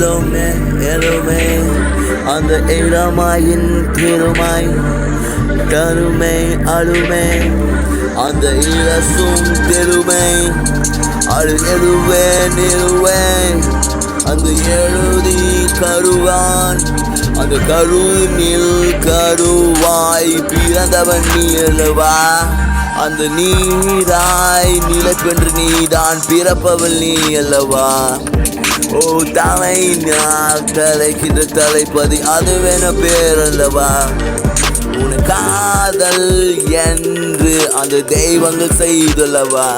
எலுமே எலுமே அந்த இளமாயின் பெருமை கருமை அழுமை அந்த இலசும் பெருமை அது எழுவேன் எழுவேன் அந்த எழுதி கருவான் அந்த கருணில் கருவாய் பிறந்தவன் நீ அல்லவா அந்த நீராய் நிலப்பென்று நீதான் பிறப்பவள் நீ அல்லவா ஓ தலை நான் தலைக்கின்ற தலைப்பதி அதுவென பேர் அல்லவா உன் காதல் என்று அந்த தெய்வங்கள் செய்தல்லவா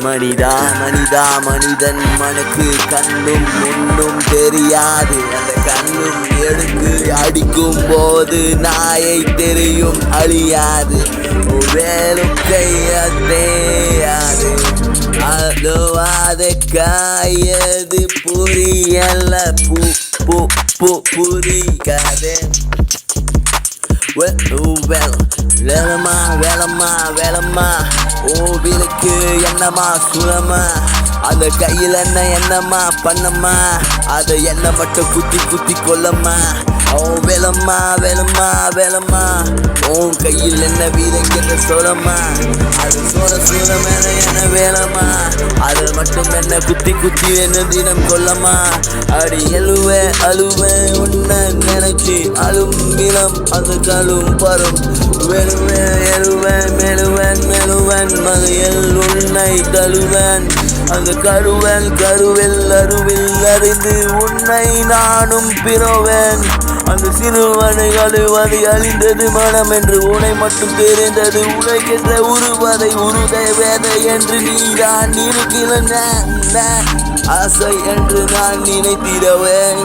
மனிதா மனிதா மனிதன் மனக்கு கண்ணும் முன்னும் தெரியாது அந்த கண்ணும் எடுத்து அடிக்கும் போது நாயை தெரியும் அழியாது வேலும் கையாது அதுவாத காயது புரியல புரிக்காது வேலம்மா வேலம்மா வேலம்மா ஓவிலுக்கு என்னம்மா சுலம்மா அந்த கையில் என்னம்மா பண்ணம்மா அதை என்ன மட்டும் குத்தி கொல்லம்மா ஓ வேலம்மா வேலம்மா வேலம்மா உன் கையில் என்ன வீரங்கிற சொல்லம்மா அது சூலம் என்ன வேலம்மா அதில் மட்டும் என்ன குத்தி என்ன தினம் கொல்லம்மா அடி அழுவே உன்னை நினைச்சு அழும்பிலம் அந்த கழும் பரும் எழுவேன் மெழுவன் மதையில் உன்னை தழுவன் அந்த கருவில் அருவில் அறிந்து உன்னை நானும் பிறவேன் அந்த சிறுவனைகள் அது அழிந்தது மனம் என்று உன்னை மட்டும் தெரிந்தது உலகின்ற உருவதை வேதை என்று நீதான் இருக்கிற ஆசை என்று நான் நினைத்திடவேன்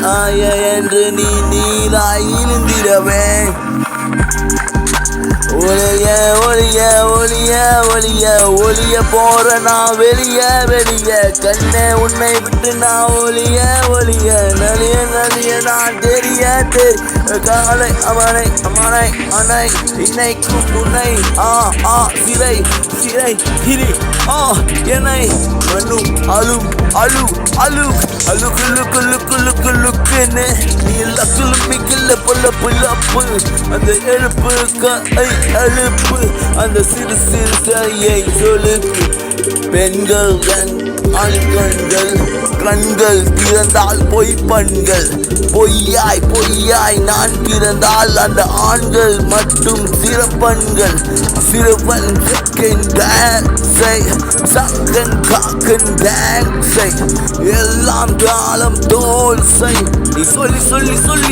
ஆய என்று நீராய் இருந்திடவேன் ஒளிய போற நான் வெளிய கண்ணே உன்னை விட்டு நான் ஒளிய நலிய நான் தெரிய காலை அவனை இன்னைக்கும் உன்னை சிறை கிரி என்னை மண்ணும் அழுக்குன்னு நீ லக்குலுமிக்கல்ல பொல்லப்பு அந்த எழுப்பு அழுப்பு அந்த சிறு கையை சொலுக்கு பெண்கள் கண்கள் பிறந்தால் பொய்ப்பண்கள் பொய்யாய் நான் பிறந்தால் அந்த ஆண்கள் மட்டும் சிறப்பன்கள் சிறப்பன் சக்கன் காக்கன் டான்ஸை எல்லாம் காலம் தோல் செய் நீ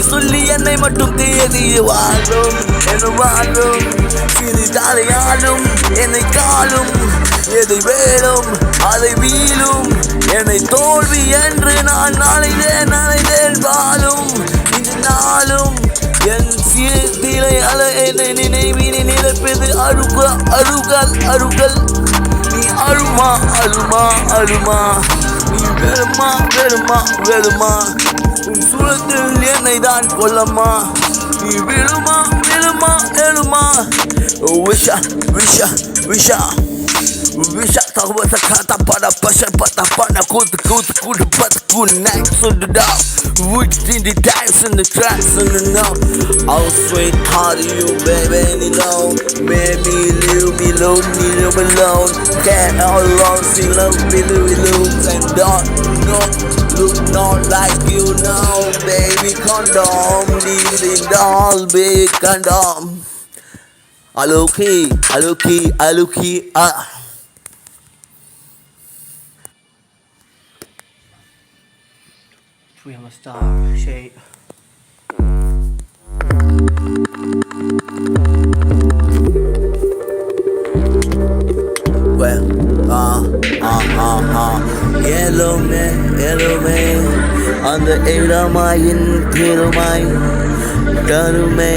சொல்லி என்னை மட்டும் தேதி வாழும் சிறு தலையாலும் என்னை காலும் எதை வேலும் அதை வீழும் என்னை தோல்வி என்று நான் நாளைதேன் வாழும் இது நாளும் என் சீர்திலை என்னை நினைவினை நிரப்பது அருகல் நீ அழுமா நீ வெறுமா உன் சூழத்தில் என்னை தான் கொல்லம்மா நீ விழுமா எழுமா விஷா தகவல் கata pada passion pada kudu night so the dog within the dives and the tracks and the now I'll sweetheart you baby you know maybe leave me alone can't all alone see love me lose and don't look not like you know baby condom needing doll big condom aluki We have a star shape. Well, எலுமே அந்த இளமாயின் பெருமை கருமை